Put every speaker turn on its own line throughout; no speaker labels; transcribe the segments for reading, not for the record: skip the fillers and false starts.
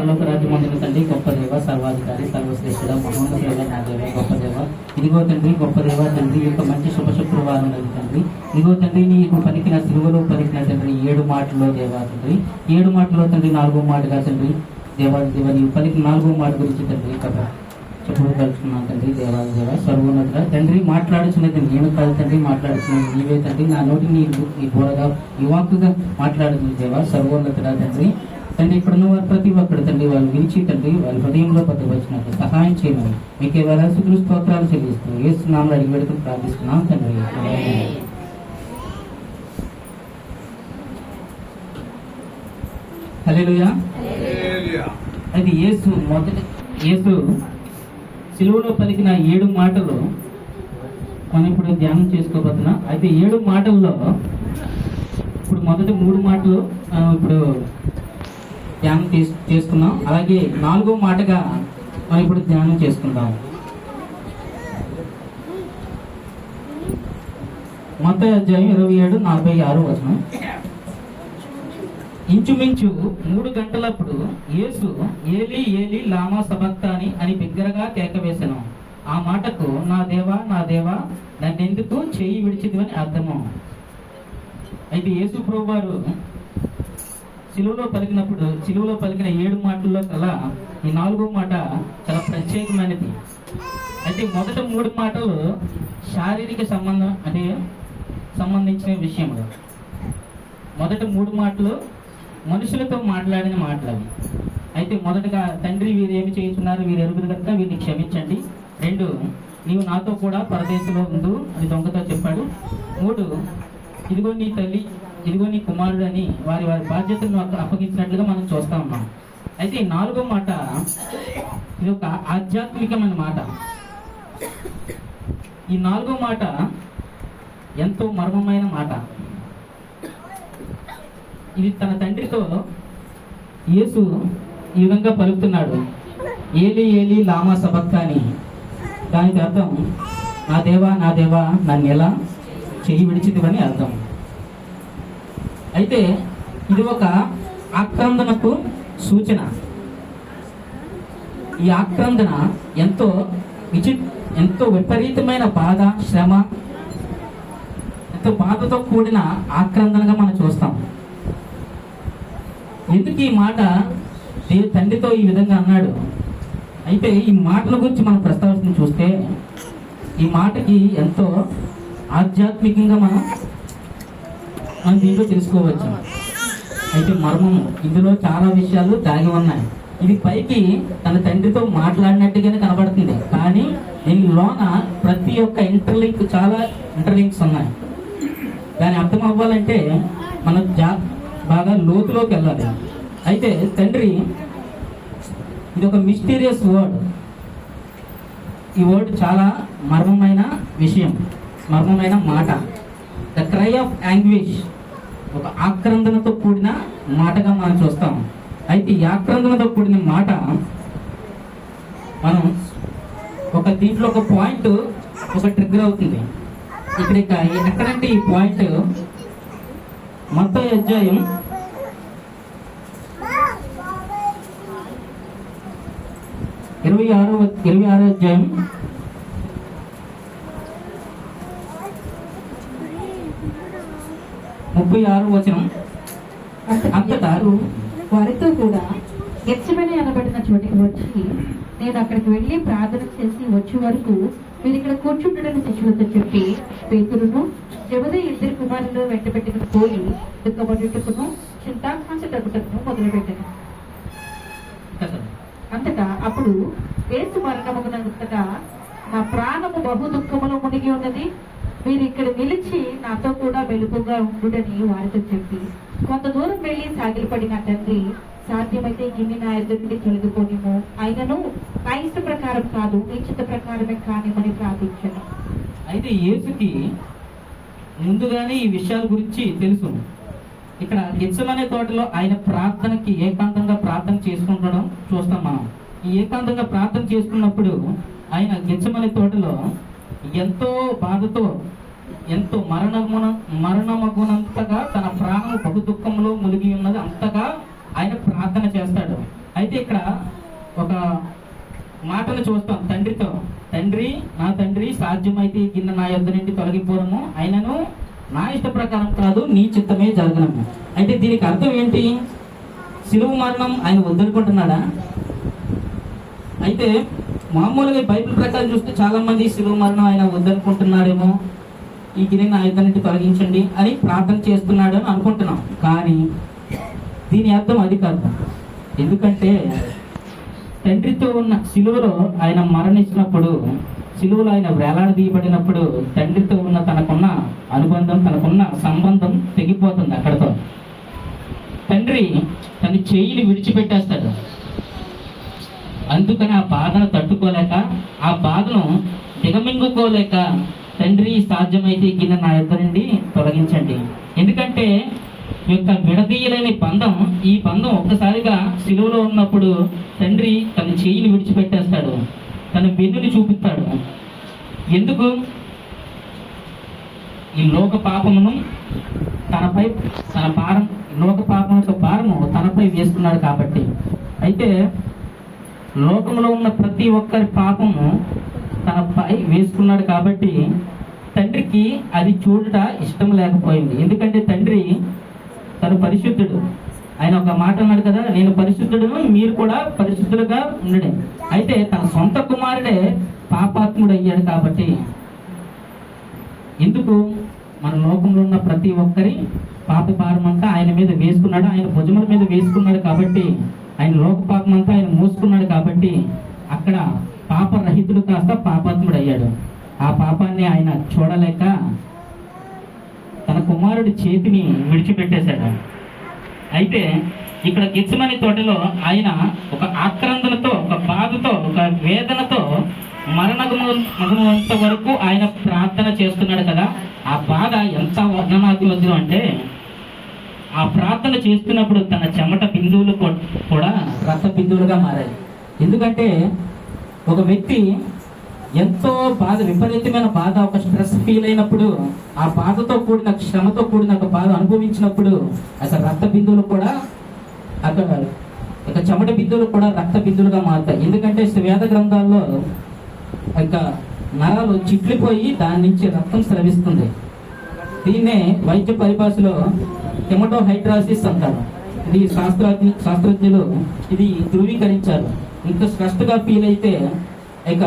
పరలోక రాజ్యం పొందిన తండ్రి, గొప్ప దేవ, సర్వాధికారి, సర్వశ్రేష్ఠుడ, మహోన్నతుడ నా దేవ, గొప్ప దేవ. ఇదిగో తండ్రి, గొప్ప దేవ తండ్రి, యొక్క మంచి శుభ శుక్రవారం తండ్రి. ఇదిగో తండ్రి, నీకు పలికిన సిలువలో పలికిన తండ్రి 7 మాటల్లో దేవా తండ్రి, 7 మాటల్లో తండ్రి 4వ మాటగా తండ్రి దేవాది దేవ, నీవు పలికిన 4వ మాట గురించి తండ్రి కదా చెప్పదలుచుకున్నాను తండ్రి. దేవాది దేవ, సర్వోన్నతుడ తండ్రి, మాట్లాడుతున్నది నేను కాదు తండ్రి, మాట్లాడుతున్నది నీవే తండ్రి. నా నోటి నీ బోరగా ఈ వాక్కుగా మాట్లాడుతుంది దేవ, సర్వోన్నతుడ తండ్రి. తండ్రి, ఇప్పుడున్న వారు ప్రతి ఒక్కరు తండ్రి వాళ్ళు విరిచి తండ్రి వాళ్ళ హృదయంలో భద్రపరిచినట్టు సహాయం చేయమని మీకే వేలాది స్తోత్రాలు చెల్లిస్తూ యేసు నామములో అడిగి వేడుకొని ప్రార్థిస్తున్నాం తండ్రి. హల్లెలూయా. అది యేసు సిలువలో పలికిన 7 మాటలు మనం ఇప్పుడు ధ్యానం చేసుకోబోతున్నాం. అయితే 7 మాటల్లో ఇప్పుడు మొదటి 3 మాటలు ఇప్పుడు ధ్యానం చేసుకున్నాం. అలాగే 4వ మాటగా మనం ఇప్పుడు ధ్యానం చేసుకుందాం. మత్తయి అధ్యాయం 27:46. ఇంచుమించు 3 గంటలప్పుడు యేసు ఏలీ ఏలీ లామా సబక్తాని అని బిగ్గరగా కేక వేసెను. ఆ మాటకు నా దేవా నా దేవా నన్నెందుకు చేయి విడిచిదివని అర్థము. అయితే యేసు ప్రభువారు సిలువలో పలికిన 7 మాటల్లో కల్లా ఈ 4వ మాట చాలా ప్రత్యేకమైనది. అయితే మొదట 3 మాటలు శారీరక సంబంధించిన విషయములు. మొదటి 3 మాటలు మనుషులతో మాట్లాడిన మాటలు అవి. అయితే మొదటగా తండ్రి వీరు ఏమి చేస్తున్నారు, వీరు ఎరుగురు కనుక వీరిని క్షమించండి. 2 నీవు నాతో కూడా పరదేశంలో ఉండు అని దొంగతో చెప్పాడు. 3 ఇదిగో నీ తల్లి, ఇదిగో నీ కుమారుడు అని వారి బాధ్యతలను అప్పగించినట్లుగా మనం చూస్తా ఉన్నాం. అయితే ఈ 4వ మాట ఇది ఒక ఆధ్యాత్మికమైన మాట. ఈ 4వ మాట ఎంతో మర్మమైన మాట. ఇది తన తండ్రితో యేసు ఈ విధంగా పలుకుతున్నాడు, ఏలీ ఏలీ లామా సబక్తాని. దానికి అర్థం నా దేవా నా దేవా నన్ను ఎలా చేయి విడిచిదివని అర్థం. అయితే ఇది ఒక ఆక్రందనకు సూచన. ఈ ఆక్రందన ఎంతో విపరీతమైన బాధ, శ్రమ, ఎంతో బాధతో కూడిన ఆక్రందనగా మనం చూస్తాం. ఎందుకు ఈ మాట తండ్రితో ఈ విధంగా అన్నాడు? అయితే ఈ మాటల గురించి మనం ప్రస్తావన చూస్తే ఈ మాటకి ఎంతో ఆధ్యాత్మికంగా మనం దీంట్లో తెలుసుకోవచ్చు. అయితే మర్మము, ఇందులో చాలా విషయాలు దాగి ఉన్నాయి. ఇది పైకి తన తండ్రితో మాట్లాడినట్టుగానే కనబడుతుంది, కానీ దీనిలోన ప్రతి ఒక్క చాలా ఇంటర్లింక్స్ ఉన్నాయి. దాని అర్థం అవ్వాలంటే మనం బాగా లోతులోకి వెళ్ళాలి. అయితే తండ్రి, ఇది ఒక మిస్టీరియస్ వర్డ్. ఈ వర్డ్ చాలా మర్మమైన విషయం, మర్మమైన మాట. ద క్రై ఆఫ్ యాంగ్విష్, ఒక ఆక్రందనతో కూడిన మాటగా మనం చూస్తాం. అయితే ఈ ఆక్రందనతో కూడిన మాట మనం దీంట్లో ఒక పాయింట్ ట్రిగ్గర్ అవుతుంది. ఎక్కడంటే ఈ పాయింట్ మత్తయి అధ్యాయం 26 అధ్యాయం 36
అంతటా వారితో కూడా గెత్సెమనే అనబడిన చోటికి వచ్చి నేను అక్కడికి వెళ్ళి ప్రార్థన చేసి వచ్చే వరకు మీరు ఇక్కడ కూర్చుంటాడని శిష్యులతో చెప్పి పేతురును జెబెదయి 2 కుమారులు వెంట పెట్టుకుని పోయి దుఃఖపడుటకును చింతాక్రాంతటకుటకును మొదలుపెట్టాను. అంతటా అప్పుడు యేసు మరణమునంతటా నా ప్రాణము బహు దుఃఖములో మునిగి ఉన్నది, మీరు ఇక్కడ నిలిచి నాతో కూడా వెలుగుగా ఉండుడని వారితో చెప్పి కొంత దూరం వెళ్ళి సాగిలపడిన తండ్రి, సాధ్యమైతే గిన్నె నా ఎదురు నుండి తొలగిపోనిము, అయినను నా ఇష్ట ప్రకారం కాదు నీ చిత్త ప్రకారమే కానిమని ప్రార్థించాను.
అయితే యేసుకి ముందుగానే ఈ విషయాల గురించి తెలుసు. ఇక్కడ గెత్సెమనే తోటలో ఆయన ప్రార్థనకి ఏకాంతంగా ప్రార్థన చేసుకుంటడం చూస్తాం మనం. ఈ ఏకాంతంగా ప్రార్థన చేసుకున్నప్పుడు ఆయన గెత్సెమనే తోటలో ఎంతో బాధతో, ఎంతో మరణమగునంతగా తన ప్రాణం బహు దుఃఖంలో మునిగి ఉన్నది అంతగా ఆయన ప్రార్థన చేస్తాడు. అయితే ఇక్కడ ఒక మాటను చూస్తాం తండ్రితో, తండ్రి నా తండ్రి సాధ్యమైతే ఈ గిన్నె నా యొద్ద నుండి తొలగిపోవడము, అయినను నా ఇష్ట ప్రకారం కాదు నీ చిత్తమే జరగనము. అయితే దీనికి అర్థం ఏంటి? సిలువ మరణం ఆయన వద్దనుకుంటున్నాడా? అయితే మామూలుగా బైబిల్ ప్రకారం చూస్తే చాలా మంది సిలువ మరణం ఆయన వద్దనుకుంటున్నాడేమో, ఈ గిన్నె నా యొద్ద నుండి తొలగించండి అని ప్రార్థన చేస్తున్నాడు అని అనుకుంటున్నాం. కానీ దీని అర్థం అది కాదు. ఎందుకంటే తండ్రితో ఉన్న సిలువలో ఆయన మరణించినప్పుడు, సిలువలో ఆయన వేలాడదీయబడినప్పుడు తండ్రితో ఉన్న తనకున్న అనుబంధం, తనకున్న సంబంధం తెగిపోతుంది అక్కడతో. తండ్రి తన చెయ్యిని విడిచిపెట్టేస్తాడు. అందుకని ఆ బాధను తట్టుకోలేక, ఆ బాధను దిగమింగుకోలేక, తండ్రి సాధ్యమైతే ఈ గిన్నె నా యొద్ద నుండి తొలగించండి. ఎందుకంటే ఈ యొక్క విడదీయలేని బంధం, ఈ బంధం ఒక్కసారిగా సిలువలో ఉన్నప్పుడు తండ్రి తన చెయ్యిని విడిచిపెట్టేస్తాడు, తన వెన్నుని చూపిస్తాడు. ఎందుకు? ఈ లోక పాపమును తనపై, తన భారం, లోక పాపం యొక్క భారము తనపై వేసుకున్నాడు కాబట్టి. అయితే లోకంలో ఉన్న ప్రతి ఒక్కరి పాపము తనపై వేసుకున్నాడు కాబట్టి తండ్రికి అది చూడట ఇష్టం లేకపోయింది. ఎందుకంటే తండ్రి తను పరిశుద్ధుడు. ఆయన ఒక మాట అన్నాడు కదా, నేను పరిశుద్ధుడును మీరు కూడా పరిశుద్ధులుగా ఉండడం. అయితే తన సొంత కుమారుడే పాపాత్ముడు అయ్యాడు కాబట్టి, ఎందుకు? మన లోకంలో ఉన్న ప్రతి ఒక్కరి పాప భారం అంతా ఆయన మీద వేసుకున్నాడు, ఆయన భుజముల మీద వేసుకున్నాడు కాబట్టి, ఆయన లోక పాపం అంతా ఆయన మోసుకున్నాడు కాబట్టి అక్కడ పాపరహితుడు కాస్త పాపాత్ముడు అయ్యాడు. ఆ పాపాన్ని ఆయన చూడలేక తన కుమారుడి చేతిని విడిచిపెట్టేశాడు. అయితే ఇక్కడ గెత్సెమనే తోటలో ఆయన ఒక ఆక్రందనతో, ఒక బాధతో, ఒక వేదనతో మరణమగునంత వరకు ఆయన ప్రార్థన చేస్తున్నాడు కదా. ఆ బాధ ఎంత వర్ణనాత్మకం అంటే, ఆ ప్రార్థన చేస్తున్నప్పుడు తన చెమట బిందువులు కూడా రక్త బిందువులుగా మారాయి. ఎందుకంటే ఒక వ్యక్తి ఎంతో బాధ, విపరీతమైన బాధ, ఒక స్ట్రెస్ ఫీల్ అయినప్పుడు, ఆ బాధతో కూడిన, శ్రమతో కూడిన ఒక బాధ అనుభవించినప్పుడు అక్కడ రక్త బిందువులు కూడా, అక్కడ ఒక చెమట బిందువులు కూడా రక్త బిందువులుగా మారుతాయి. ఎందుకంటే వేద గ్రంథాల్లో ఇక నరాలు చిట్లిపోయి దాని నుంచి రక్తం స్రవిస్తుంది. దీన్నే వైద్య పరిభాషలో హెమటోహైడ్రాసిస్ అంటారు. ఇది శాస్త్రజ్ఞులు ఇది ధృవీకరించారు. ఇంత స్ట్రెస్గా ఫీల్ అయితే ఇక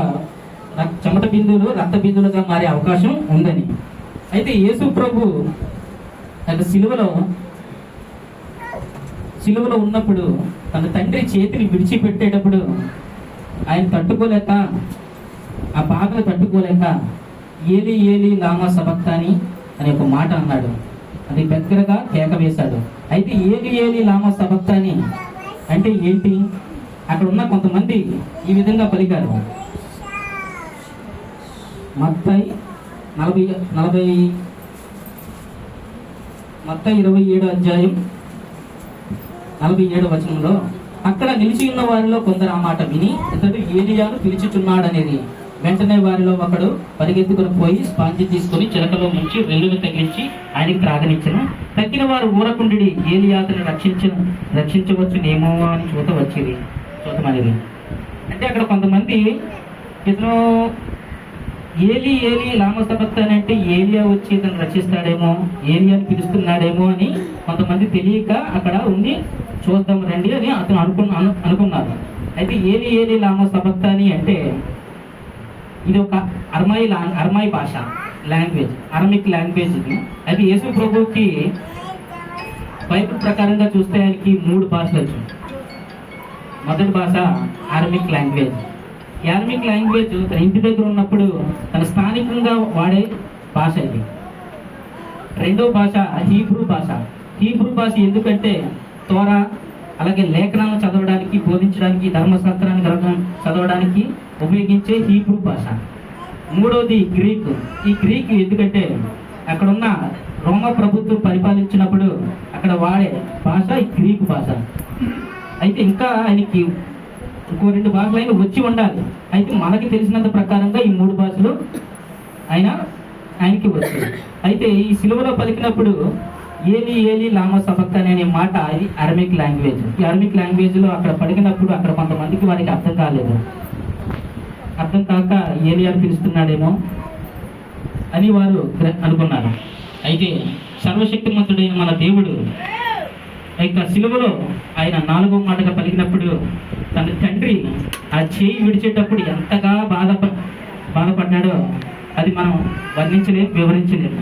చెమట బిందువులు రక్త బిందువులుగా మారే అవకాశం ఉందని. అయితే యేసు ప్రభు సిలువలో ఉన్నప్పుడు తన తండ్రి చేతిని విడిచిపెట్టేటప్పుడు ఆయన తట్టుకోలేక, ఆ బాధను తట్టుకోలేక ఏలి ఏలి లామా సబక్తాని అనే ఒక మాట అన్నాడు. అది దగ్గరగా కేక వేశాడు. అయితే ఏలి ఏలి లామా సబక్తాని అంటే ఏంటి? అక్కడ ఉన్న కొంతమంది ఈ విధంగా పలికారు. మత్తయి 27 అధ్యాయం 47 వచనంలో, అక్కడ నిలిచి ఉన్న వారిలో కొందరు ఆ మాట విని ఇతడు ఏలియాను పిలుచుచున్నాడనేది. వెంటనే వారిలో ఒకడు పరిగెత్తుకుని పోయి స్పాంజి తీసుకుని చిలకలో ముంచి వెల్లుని తగిలించి ఆయనకి త్రాగనిచ్చను. తగ్గిన వారు ఊరకుండి ఏలియాతను రక్షించవచ్చునేమో అని చూతమనేది. అంటే అక్కడ కొంతమంది ఇతను ఏలి ఏలి లామసబక్తాని అంటే ఏలియా వచ్చి ఇతను రక్షిస్తాడేమో, ఏలియాని పిలుస్తున్నాడేమో అని కొంతమంది తెలియక అక్కడ ఉండి చూద్దాం రండి అని అతను అనుకున్నారు. అయితే ఏలి ఏలి లామసబక్తాని అంటే ఇది ఒక అర్మాయి భాష, లాంగ్వేజ్, అరమిక్ లాంగ్వేజ్ ఇది. అది యేసు ప్రభువుకి బైబిల్ ప్రకారంగా చూస్తే ఆయనకి 3 భాషలు వచ్చు. మొదటి భాష అరమిక్ లాంగ్వేజ్. అరమిక్ లాంగ్వేజ్ తన ఇంటి దగ్గర ఉన్నప్పుడు తన స్థానికంగా వాడే భాష ఇది. రెండో భాష హీబ్రూ భాష. హీబ్రూ భాష ఎందుకంటే తోరా, అలాగే లేఖనాలను చదవడానికి, బోధించడానికి, ధర్మశాస్త్రాన్ని చదవడానికి ఉపయోగించే హీబ్రూ భాష. మూడోది గ్రీకు. ఈ గ్రీక్ ఎందుకంటే అక్కడున్న రోమా ప్రభుత్వం పరిపాలించినప్పుడు అక్కడ వాడే భాష ఈ గ్రీకు భాష. అయితే ఇంకా ఆయనకి ఇంకో 2 భాషలు అయినా వచ్చి ఉండాలి. అయితే మనకి తెలిసినంత ప్రకారంగా ఈ 3 భాషలు ఆయనకి వచ్చాయి. అయితే ఈ సిలువలో పలికినప్పుడు ఏలి ఏలి లామా సబక్తాని అనే మాట అది అరమిక్ లాంగ్వేజ్. ఈ అరమిక్ లాంగ్వేజ్లో అక్కడ పలికినప్పుడు అక్కడ కొంతమందికి వారికి అర్థం కాలేదు. అర్థం కాక ఏలియాను పిలుస్తున్నాడేమో అని వారు అనుకున్నారు. అయితే సర్వశక్తిమంతుడైన మన దేవుడు యొక్క సిలువలో ఆయన 4వ మాటగా పలికినప్పుడు తన తండ్రి ఆ చేయి విడిచేటప్పుడు ఎంతగా బాధపడ్డాడో అది మనం వర్ణించలేము, వివరించలేము.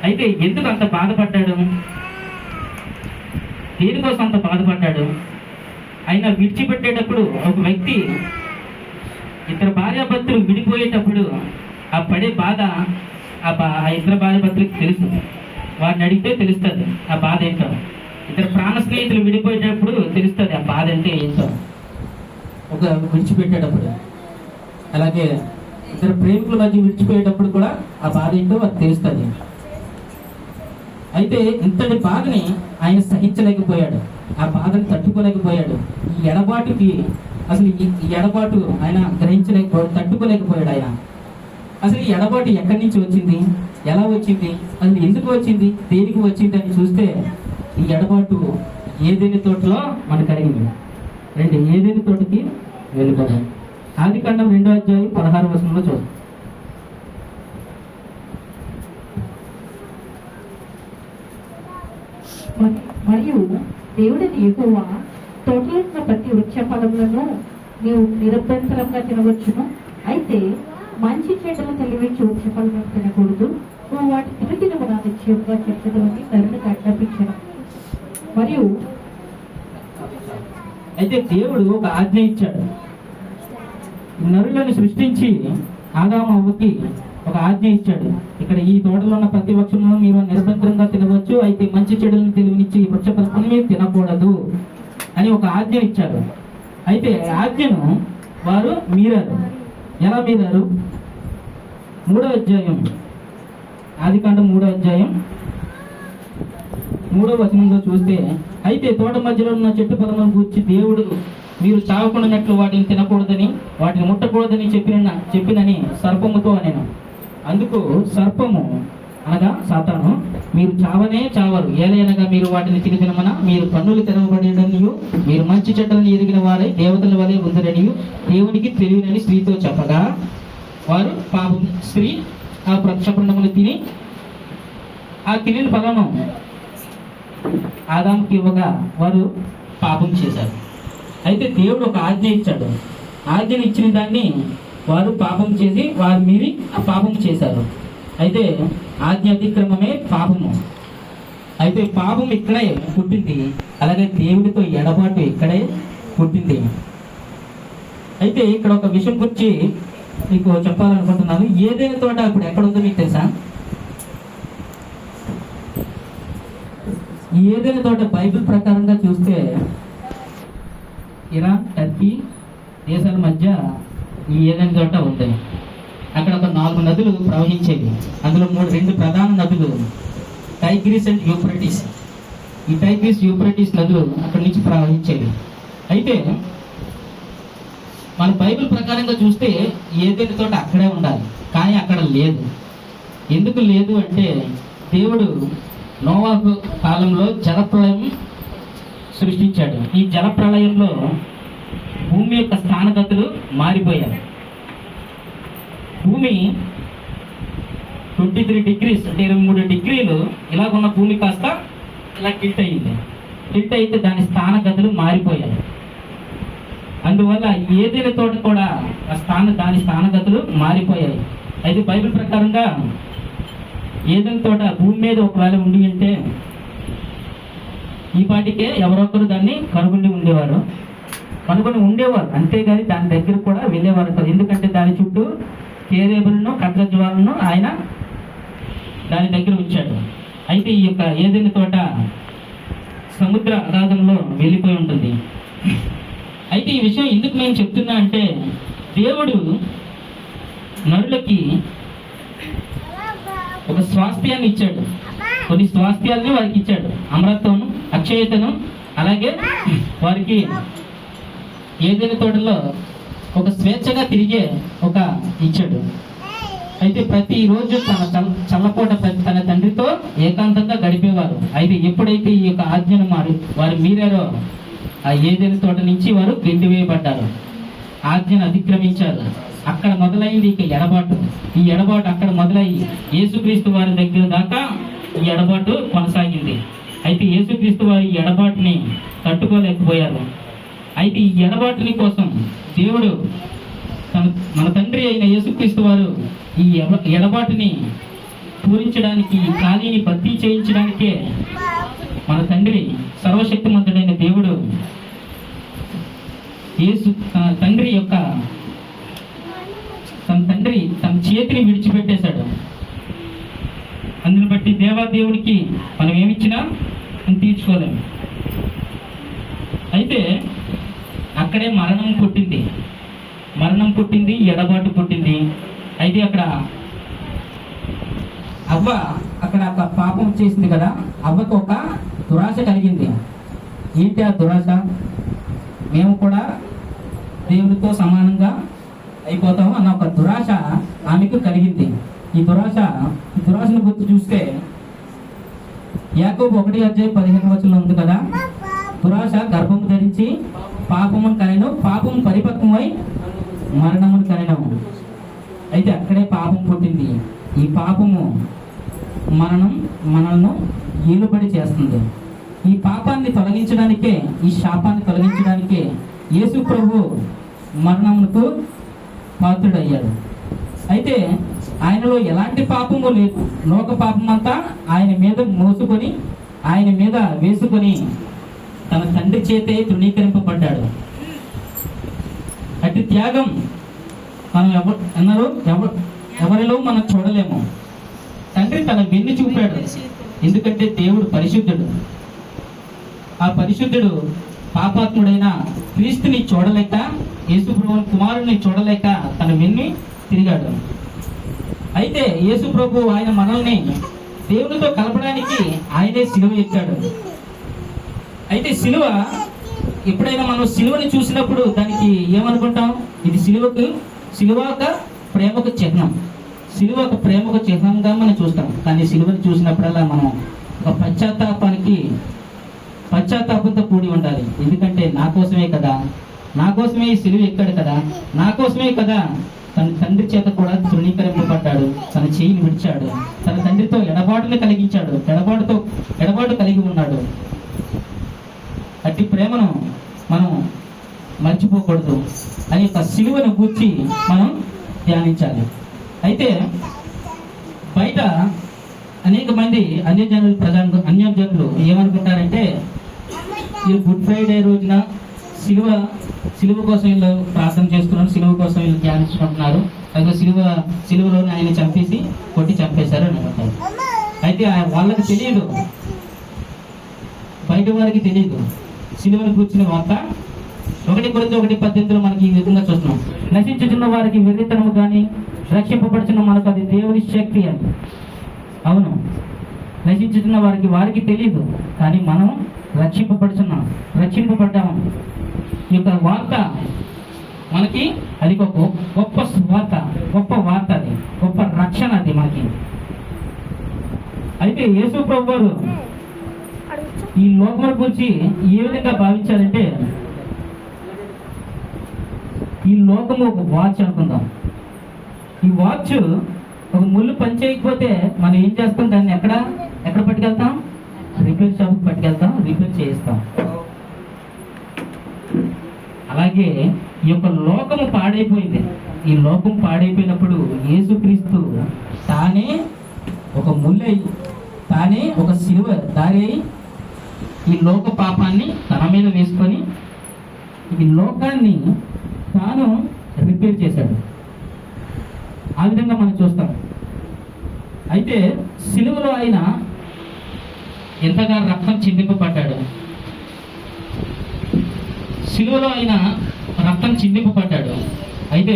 అయితే ఎందుకు అంత బాధపడ్డాడు, దేనికోసం అంత బాధపడ్డాడు? ఆయన విడిచిపెట్టేటప్పుడు ఒక వ్యక్తి ఇద్దరు భార్యాభర్తలు విడిపోయేటప్పుడు ఆ పడే బాధ ఆ ఇద్దరు భార్యాభర్తలకు తెలుసు. వారిని అడిగితే తెలుస్తుంది ఆ బాధ ఏంటో. ఇద్దరు ప్రాణ స్నేహితులు విడిపోయేటప్పుడు తెలుస్తుంది ఆ బాధ అంటే ఏంటో ఒక విడిచిపెట్టేటప్పుడు. అలాగే ఇద్దరు ప్రేమికుల మధ్య విడిచిపోయేటప్పుడు కూడా ఆ బాధ ఏంటో అది తెలుస్తుంది. అయితే ఇంతటి బాధని ఆయన సహించలేకపోయాడు, ఆ బాధను తట్టుకోలేకపోయాడు. ఈ ఎడబాటుకి అసలు ఈ ఎడబాటు ఆయన తట్టుకోలేకపోయాడు ఆయన. అసలు ఈ ఎడబాటు ఎక్కడి నుంచి వచ్చింది, ఎలా వచ్చింది, అసలు ఎందుకు వచ్చింది, దేనికి వచ్చింది అని చూస్తే ఈ ఎడబాటు ఏదేని తోటలో మనకు కలిగింది. ఏదేని తోటకి వెళ్ళిపోయాం. ఆదికాండం 2వ అధ్యాయం 16వ వచనంలో చూద్దాం.
మరియు దేవుడిని యెహోవా తోటలో ఉన్న ప్రతి వృక్ష ఫలములను నీవు నిరభ్యంతరంగా తినవచ్చును, అయితే మంచి చెడ్డలు తెలివించి వృక్ష ఫలములను తినకూడదు, నువ్వు వాటి తినదినమున నిశ్చయంగా చెప్తదని నరునికి ఆజ్ఞాపించను. మరియు
అయితే దేవుడు ఒక ఆజ్ఞ ఇచ్చాడు. నరులను సృష్టించి ఆదాము అవ్వకి ఒక ఆజ్ఞ ఇచ్చాడు. ఇక్కడ ఈ తోటలో ఉన్న ప్రతి వృక్షమును మీరు నిరభ్యంతరంగా తినవచ్చు, అయితే మంచి చెడులను తెలివినిచ్చి వృక్ష ఫలములను మీరు తినకూడదు అని ఒక ఆజ్ఞ ఇచ్చాడు. అయితే ఆజ్ఞను వారు మీరారు. ఎలా మీరారు? 3వ అధ్యాయం ఆదికాండం 3వ అధ్యాయం 3వ వచనంలో చూస్తే, అయితే తోట మధ్యలో ఉన్న చెట్టు ఫలములను గూర్చి దేవుడు మీరు చావకుండానట్లు వాటిని తినకూడదని వాటిని ముట్టకూడదని చెప్పినని సర్పముతో అనేను. అందుకు సర్పము అనగా సాతాను, మీరు చావనే చావరు, ఏలైనగా మీరు వాటిని తినమన మీరు కన్నులు తెరవబడిననియు మీరు మంచి చెడ్డలను ఎరిగిన వారై దేవతల వలె ఉందరనియు దేవునికి తెలియనని స్త్రీతో చెప్పగా, వారు పాపం స్త్రీ ఆ వృక్షఫలమును తిని ఆ తినిన ఫలము ఆదాముకి ఇవ్వగా వారు పాపం చేశారు. అయితే దేవుడు ఒక ఆజ్ఞ ఇచ్చాడు. ఆజ్ఞను ఇచ్చిన దాన్ని వారు పాపం చేసి వారు మీరి ఆ పాపం చేశారు. అయితే ఆజ్ఞ అతిక్రమమే పాపము. అయితే పాపం ఇక్కడే పుట్టింది, అలాగే దేవుడితో ఎడబాటు ఇక్కడే పుట్టింది. అయితే ఇక్కడ ఒక విషయం గురించి మీకు చెప్పాలనుకుంటున్నాను. ఏదైనా తోట ఇప్పుడు ఎక్కడ ఉందో మీకు తెలుసా? ఏదైనా తోట బైబిల్ ప్రకారంగా చూస్తే ఇరాన్, టర్కీ దేశాల మధ్య ఈ ఏదైనా తోట ఉంది. అక్కడ ఒక 4 నదులు ప్రవహించేవి. అందులో 2 ప్రధాన నదులు టైగ్రిస్ అండ్ యూఫ్రటీస్. ఈ టైగ్రిస్, యూఫ్రటీస్ నదులు అక్కడి నుంచి ప్రవహించేవి. అయితే మన బైబిల్ ప్రకారంగా చూస్తే ఏదైనా తోట అక్కడే ఉండాలి, కానీ అక్కడ లేదు. ఎందుకు లేదు అంటే దేవుడు నోవాహు కాలంలో జలప్రళయం సృష్టించాడు. ఈ జలప్రళయంలో భూమి యొక్క స్థానగతులు మారిపోయాయి. భూమి 23 డిగ్రీస్ అంటే 23 డిగ్రీలు ఇలాగున్న భూమి కాస్త ఇలా టిల్ట్ అయింది. టిల్ట్ అయితే దాని స్థానగతులు మారిపోయాయి. అందువల్ల ఏదైనా తోట కూడా దాని స్థానగతులు మారిపోయాయి. అయితే బైబిల్ ప్రకారంగా ఏదైనా తోట భూమి మీద ఒకవేళ ఉండి ఉంటే ఈ పాటికే ఎవరొకరు దాన్ని కనుగొని ఉండేవారు, అంతేగాని దాని దగ్గర కూడా వెళ్ళేవారు కాదు. ఎందుకంటే దాని చుట్టూ కేరేబులను, ఖడ్గజ్వాలను ఆయన దాని దగ్గర ఉంచాడు. అయితే ఈ యొక్క ఏదైనా తోట సముద్ర అగాధంలో వెళ్ళిపోయి ఉంటుంది. అయితే ఈ విషయం ఎందుకు నేను చెప్తున్నా అంటే, దేవుడు నరులకి ఒక స్వాస్థ్యాన్ని ఇచ్చాడు. కొన్ని స్వాస్థ్యాలని వారికి ఇచ్చాడు. అమరత్వము, అక్షయతను, అలాగే వారికి ఏదైనా తోటలో ఒక స్వేచ్ఛగా తిరిగే ఒక ఇచ్చాడు. అయితే ప్రతిరోజు చల్లపూట తన తండ్రితో ఏకాంతంగా గడిపేవారు. అయితే ఎప్పుడైతే ఈ యొక్క ఆజ్ఞను వారు మీరారో ఆ ఏదైనా తోట నుంచి వారు గెంటివేయబడ్డారు, ఆజ్ఞను అతిక్రమించారు. అక్కడ మొదలైంది ఇక ఎడబాటు. ఈ ఎడబాటు అక్కడ మొదలయ్యి యేసుక్రీస్తు వారి దగ్గర దాకా ఈ ఎడబాటు కొనసాగింది. అయితే యేసుక్రీస్తు వారి ఎడబాటుని తట్టుకోలేకపోయారు. అయితే ఈ ఎడబాటుని కోసం దేవుడు మన తండ్రి అయిన యేసుక్రీస్తు వారు ఈ ఎడబాటుని పూరించడానికి, ఈ ఖాళీని భర్తీ చేయించడానికే మన తండ్రి సర్వశక్తిమంతుడైన దేవుడు తన తండ్రి తన చేతిని విడిచిపెట్టేశాడు. అందుని బట్టి దేవాదేవుడికి మనం ఏమిచ్చినా తీర్చుకోలేము. అయితే అక్కడే మరణం పుట్టింది, ఎడబాటు పుట్టింది. అయితే అక్కడ అవ్వ ఒక పాపం చేసింది కదా, అవ్వకు ఒక దురాశ కలిగింది. ఏంటి ఆ దురాశ? మేము కూడా దేవునితో సమానంగా అయిపోతాము అన్న ఒక దురాశ ఆమెకు కలిగింది. ఈ దురాశను గుర్తు చూస్తే యాకోబు 1:15 ఉంది కదా, దురాశ గర్భము ధరించి పాపమును కనెను, పాపము పరిపక్వమై మరణమును కనెను. అయితే అక్కడే పాపం పుట్టింది. ఈ పాపము మనల్ని ఏలుబడి చేస్తుంది. ఈ పాపాన్ని తొలగించడానికే, ఈ శాపాన్ని తొలగించడానికే యేసు ప్రభు మరణమునకు పాత్రుడయ్యాడు. అయితే ఆయనలో ఎలాంటి పాపము లేదు. లోక పాపం అంతా ఆయన మీద మోసుకొని, ఆయన మీద వేసుకొని తన తండ్రి చేతే తృణీకరింపబడ్డాడు. అట్టి త్యాగం మనం ఎవరిలో మనం చూడలేము. తండ్రి తన వెన్ను చూపాడు. ఎందుకంటే దేవుడు పరిశుద్ధుడు. ఆ పరిశుద్ధుడు పాపాత్ముడైన క్రీస్తుని చూడలేక, యేసుప్రభు కుమారుని చూడలేక తన వెన్ను తిరిగాడు. అయితే యేసుప్రభు ఆయన మనల్ని దేవునితో కలపడానికి ఆయనే సిలువ ఎక్కాడు. అయితే సిలువ, ఎప్పుడైనా మనం సిలువని చూసినప్పుడు దానికి ఏమనుకుంటాం? ఇది సిలువ ఒక ప్రేమకు చిహ్నం. సిలువ ఒక ప్రేమకు చిహ్నంగా మనం చూస్తాం. కానీ సిలువని చూసినప్పుడల్లా మనం ఒక పశ్చాత్తాపంతో కూడి ఉండాలి. ఎందుకంటే నా కోసమే ఈ సిలువ ఎక్కాడు కదా, నా కోసమే కదా తన తండ్రి చేత కూడా తృణీకరింపబడ్డాడు, తన చేయిని విడిచాడు, తన తండ్రితో ఎడబాటుని కలిగించాడు, ఎడబాటు కలిగి ఉన్నాడు. అట్టి ప్రేమను మనం మర్చిపోకూడదు అని ఒక సిలువను గూర్చి మనం ధ్యానించాలి. అయితే బయట అనేక మంది అన్యజనులు ఏమనుకుంటారంటే, ఈ గుడ్ ఫ్రైడే రోజున సిలువ కోసం వీళ్ళు ప్రార్థన చేస్తున్నారు, సిలువ కోసం వీళ్ళు ధ్యానించుకుంటున్నారు, అయితే సిలువలోనే ఆయన కొట్టి చంపేశారు అని అంటారు. అయితే వాళ్ళకి తెలియదు, బయట వారికి తెలియదు సిలువను కూర్చున్న వార్త. 1 కొరింథీ 1:18 మనకి ఈ విధంగా చూస్తున్నాం. నశించుతున్న వారికి వెర్రితనము కానీ, రక్షింపబడుతున్న మనకు అది దేవుని శక్తి అని. అవును, నశించుతున్న వారికి తెలియదు, కానీ మనం రక్షింపబడ్డాము. ఈ యొక్క వార్త మనకి అది ఒక గొప్ప వార్త, అది గొప్ప రక్షణ, అది మనకి. అయితే యేసు ప్రభు వారు ఈ లోకముల గురించి ఏ విధంగా భావించారంటే, ఈ లోకము ఒక వాచ్ అనుకుందాం. ఈ వాచ్ ఒక ముళ్ళు పనిచేయకపోతే మనం ఏం చేస్తాం? దాన్ని ఎక్కడ పట్టుకెళ్తాం? రిపేర్ షాప్కి పట్టుకెళ్తాం, రిపేర్ చేయిస్తాం. అలాగే ఈ యొక్క లోకము పాడైపోయింది. ఈ లోకం పాడైపోయినప్పుడు యేసుక్రీస్తు తానే ఒక ముళ్ళై, తానే ఒక సిలువ దారి అయి ఈ లోక పాపాన్ని తన మీద వేసుకొని ఈ లోకాన్ని తాను రిపేర్ చేశాడు. ఆ విధంగా మనం చూస్తాం. అయితే సిలువలో ఆయన ఎంతగా రక్తం చిందింపబడ్డాడు. అయితే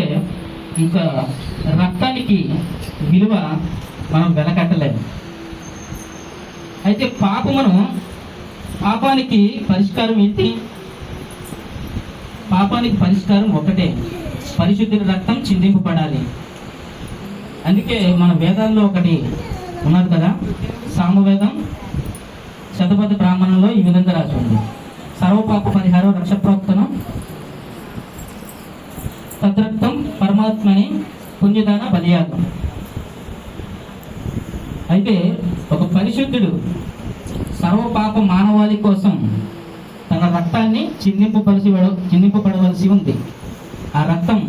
ఇంకా రక్తానికి విలువ మనం వెలకట్టలేము. అయితే పాపానికి పరిష్కారం ఏంటి? పాపానికి పరిష్కారం ఒకటే, పరిశుద్ధుని రక్తం చిందింపబడాలి. అందుకే మన వేదాల్లో ఒకటి ఉన్నది కదా, సామవేదం శతపథ బ్రాహ్మణంలో ఈ విధంగా రాసి ఉంది: సర్వపాప పరిహారం రక్షప్రోక్తనం తద్రక్తం పరమాత్మని పుణ్యదాన బలియాగం. అయితే ఒక పరిశుద్ధుడు సర్వపాప మానవాళి కోసం తన రక్తాన్ని చిందింపబడవలసి ఉంది. ఆ రక్తం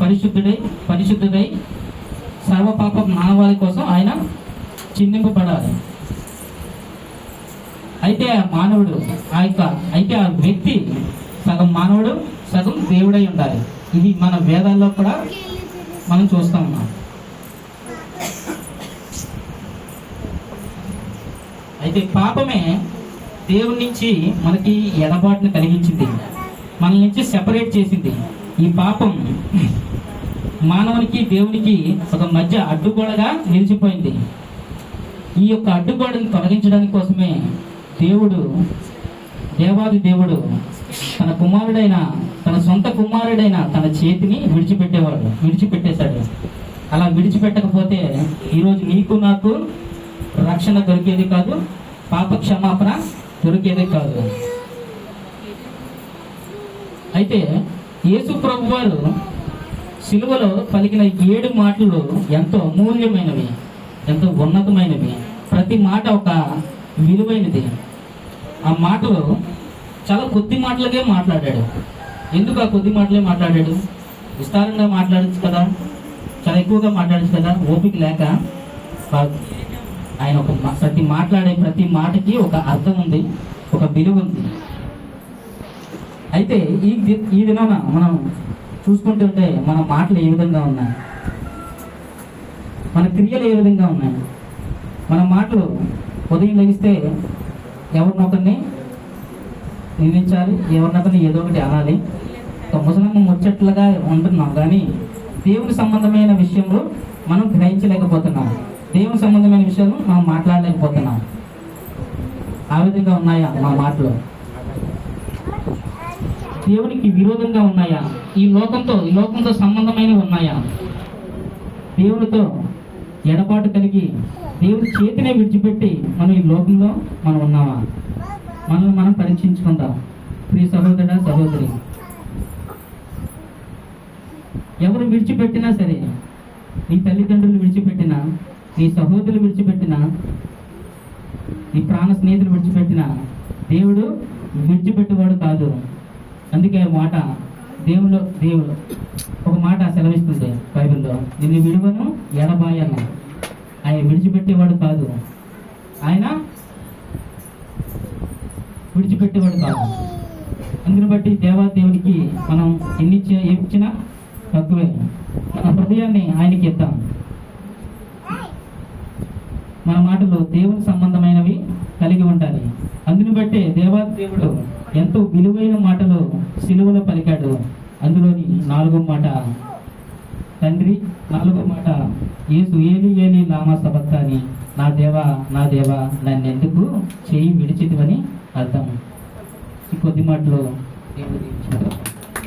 పరిశుద్ధుడై సర్వపాప మానవాళి కోసం ఆయన చిందింపబడాలి. అయితే ఆ వ్యక్తి సగం మానవుడు సగం దేవుడై ఉండాలి. ఇది మన వేదాల్లో కూడా మనం చూస్తా ఉన్నాం. అయితే పాపమే దేవుడి నుంచి మనకి ఎడబాటును కలిగించింది, మన నుంచి సెపరేట్ చేసింది. ఈ పాపం మానవునికి దేవునికి ఒక మధ్య అడ్డుగోడగా నిలిచిపోయింది. ఈ యొక్క అడ్డుగోడని తొలగించడానికి కోసమే దేవాది దేవుడు తన సొంత కుమారుడైన తన చేతిని విడిచిపెట్టేశాడు. అలా విడిచిపెట్టకపోతే ఈరోజు నీకు నాకు రక్షణ దొరికేది కాదు, పాప క్షమాపణ దొరికేదే కాదు. అయితే యేసు ప్రభు వారు సిలువలో పలికిన 7 మాటలు ఎంతో అమూల్యమైనవి, ఎంతో ఉన్నతమైనవి. ప్రతి మాట ఒక విలువైనది. ఆ మాటలు చాలా కొద్ది మాటలకే మాట్లాడాడు. ఎందుకు ఆ కొద్ది మాటలే మాట్లాడాడు? విస్తారంగా మాట్లాడచ్చు కదా, చాలా ఎక్కువగా మాట్లాడచ్చు కదా, ఓపిక లేక కాదు. ఆయన మాట్లాడే ప్రతి మాటకి ఒక అర్థం ఉంది, ఒక విలువ ఉంది. అయితే ఈ దినాన మనం చూసుకుంటుంటే మన మాటలు ఏ విధంగా ఉన్నాయి, మన క్రియలు ఏ విధంగా ఉన్నాయి. మన మాటలు ఉదయం లెగిస్తే ఎవరినొకరిని నిందించాలి, ఎవరినొకరిని ఏదో ఒకటి అనాలి. ఒక ముసలమ్మ ముచ్చట్లుగా ఉంటున్నాం, కానీ దేవుని సంబంధమైన విషయంలో మనం గ్రహించలేకపోతున్నాం, దేవుని సంబంధమైన విషయాలు మనం మాట్లాడలేకపోతున్నాం. ఆ విధంగా ఉన్నాయా మా మాటలు? దేవునికి విరోధంగా ఉన్నాయా? ఈ లోకంతో సంబంధమైనవి ఉన్నాయా? దేవునితో ఎడబాటు కలిగి దేవుని చేతినే విడిచిపెట్టి మనం ఈ లోకంలో మనం ఉన్నామా? మనల్ని మనం పరీక్షించుకుందాం. ప్రియ సహోదరుడా, సహోదరి, ఎవరు విడిచిపెట్టినా సరే, నీ తల్లిదండ్రులు విడిచిపెట్టినా, నీ సహోదరులు విడిచిపెట్టినా, నీ ప్రాణ స్నేహితులు విడిచిపెట్టినా, దేవుడు విడిచిపెట్టేవాడు కాదు. అందుకే మాట దేవుడు ఒక మాట సెలవిస్తుంది బైబిల్లో: నిన్ను విడువను ఎడబాయను. ఆయన విడిచిపెట్టేవాడు కాదు, ఆయన విడిచిపెట్టేవాడు కాదు. అందుని బట్టి దేవునికి మనం ఎన్ని ఇచ్చినా తక్కువే. మన హృదయాన్ని ఆయనకి ఇద్దాం. మన మాటలు దేవుని సంబంధమైనవి కలిగి ఉండాలి. అందుని బట్టే దేవుడు ఎంతో విలువైన మాటలు సిలువలో పలికాడు. అందులోని 4వ మాట తండ్రి, 4వ మాట యేసు ఏలి ఏలి లామా సబక్తాని, నా దేవా నన్నెందుకు చేయి విడిచితివని అర్థం. ఈ కొద్ది మాటలు దేవుడు దీవించుగాక.